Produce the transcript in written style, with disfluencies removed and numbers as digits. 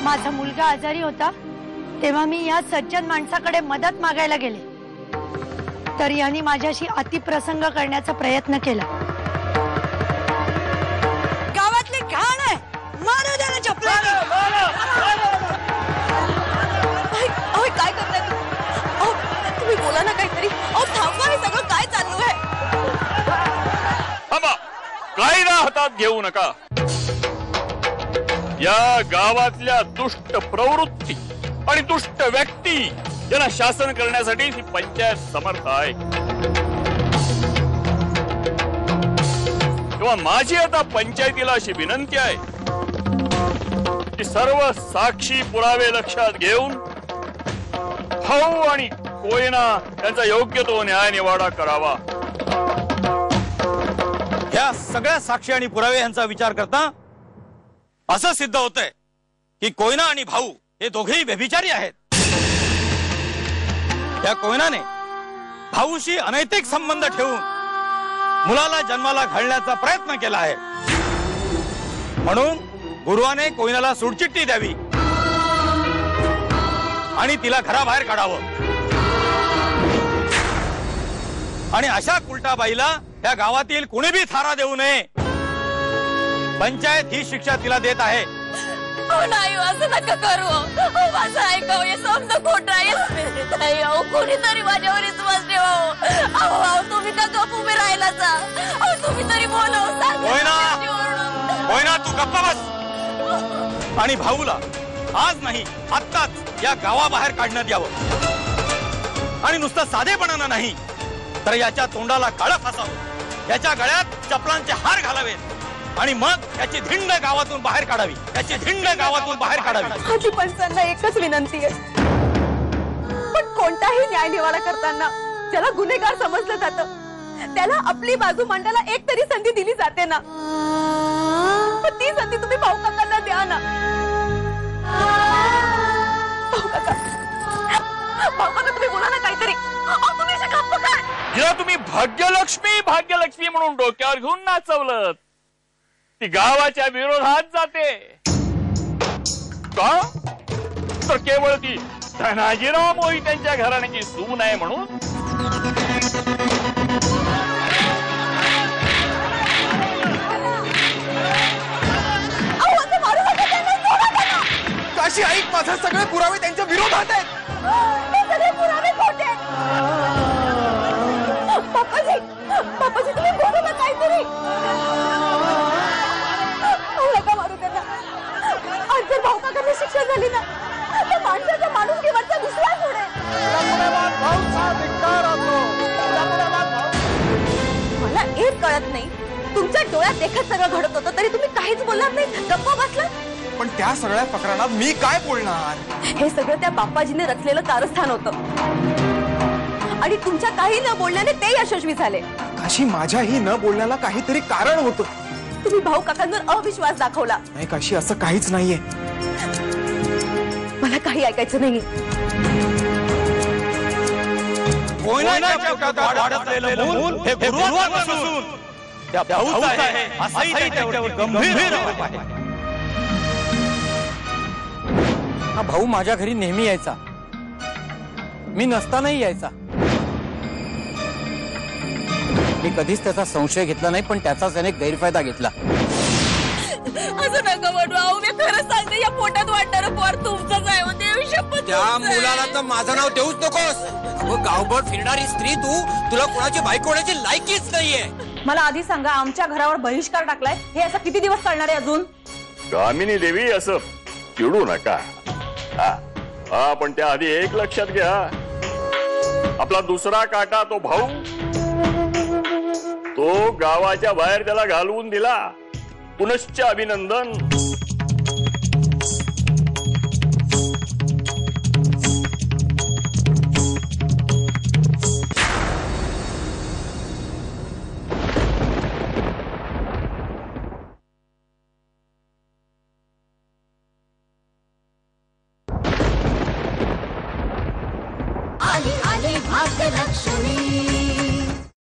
माझा मुलगा आजारी होता तेव्हा मी या सज्जन माणसाकडे मदत मागायला गेले, तर यांनी माझ्याशी अतिप्रसंग करण्याचा प्रयत्न केला। गावातली घाण आहे, मारू द्या ना चपलाने। काय करताय तुम्ही? बोला ना काहीतरी। थांबवा, हे सगळं काय चालू आहे? थांबा, काही ना हातात घेऊ नका। या गावातल्या दुष्ट प्रवृत्ती आणि दुष्ट व्यक्ती यांना शासन करण्यासाठी ही पंचायत समर्थ आहे। तेव्हा माझी आता पंचायतीला अशी विनंती आहे की सर्व साक्षी पुरावे लक्षात घेऊन भाऊ आणि कोयना यांचा योग्य तो न्याय निवाडा करावा। या सगळ्या साक्षी आणि पुरावे यांचा विचार करता असं सिद्ध होतंय की कोयना आणि भाऊ हे दोघेही व्यभिचारी आहेत। या कोयनाने भाऊशी अनैतिक संबंध ठेवून मुलाला जन्माला घालण्याचा प्रयत्न केला आहे, म्हणून गुरुवाने कोयनाला सुटचिठ्ठी द्यावी आणि तिला घराबाहेर काढावं आणि अशा कुलटाबाईला या गावातील कुणी बी थारा देऊ नये। पंचायत ही शिक्षा तिला देत आहे। नाही, असं नका करू। माझं ऐकावं, हे समजा खोट आहे। कोणीतरी माझ्यावर विश्वास ठेवा। तुम्ही का गप्प उभे राहिला? तुम्ही तरी बोलव। कोयना, तू गप्प बस आणि भाऊला आज नाही आत्ताच या गावाबाहेर काढण्यात यावं आणि नुसतं साधेपणानं नाही तर याच्या तोंडाला काळं फासावं, याच्या गळ्यात चपलांचे हार घालावेत आणि मग याची धिंड गावातून बाहेर काढावी, याची धिंड गावातून बाहेर काढावी। आधी पंचांना एकच विनंती आहे, पण कोणताही न्याय निवाडा करताना ज्याला गुन्हेगार समजलं जातं त्याला आपली बाजू मांडायला एक तरी संधी दिली जाते ना। पण ती संधी तुम्ही भाऊ काकांना द्या ना। भाऊ काका तुम्ही बोला ना काहीतरी। तुम्ही असे गप्प काय? जिला तुम्ही भाग्यलक्ष्मी भाग्यलक्ष्मी म्हणून डोक्यावर घेऊन नाचवलं ती गावाच्या विरोधात जाते का? तर केवळ ती धनाजीराव मोहित्यांच्या घराण्याची सून आहे म्हणून? काशी ऐक, माझे सगळे पुरावे त्यांच्या विरोधात आहेत। सगळे पुरावे खोटे आहेत। बापाजी तुम्ही बोलू ना काहीतरी। नका मारू त्यांना। आज जर भाऊ काकांना शिक्षा झाली ना तर माणसाचा माणूस किंवा दुसरा पुढे। मला एक कळत नाही, तुमच्या डोळ्यात देखत सगळं घडत होतं तरी तुम्ही काहीच बोलणार नाही, गप्प बसलात। पण त्या सगळ्या प्रकरणात मी काय बोलणार? हे सगळं त्या बाप्पाजीने रचलेलं कारस्थान होतं आणि तुमच्या काही न बोलण्याने ते यशस्वी झाले। काशी, माझ्याही न बोलण्याला काहीतरी कारण होतं। तुम्ही भाऊ काकांवर अविश्वास दाखवला। नाही काशी, असं काहीच नाहीये। मला काही ऐकायचं नाहीये। कोयनाच्या पोटात वाढलेलं मूल हे गुरुवार नसून त्या भाऊचं आहे, असंही त्याच्यावर गंभीर आरोप आहे। हा भाऊ माझ्या घरी नेहमी यायचा, मी नसतानाही यायचा। मी कधीच त्याचा संशय घेतला नाही, पण त्याचाच त्याने गैरफायदा घेतला। असं नका म्हणू। मी खरं सांगते, या पोटात वाढणारं पोर तुमचंच आहे। देवी शपथ, त्या मुलाला तर माझं नाव देऊच नकोस। गावभर फिरणारी स्त्री तुला कोणाची बायको होण्याची लायकीच नाहीये। मला आधी सांगा, आमच्या घरावर बहिष्कार टाकलाय हे असं किती दिवस चालणार आहे अजून? कामिनी देवी, असं चिडू नका। पण त्या आधी एक लक्षात घ्या, आपला दुसरा काटा तो भाऊ, तो गावाच्या बाहेर त्याला घालवून दिला। पुनश्च अभिनंदन। आली आली भाग्यलक्ष्मी।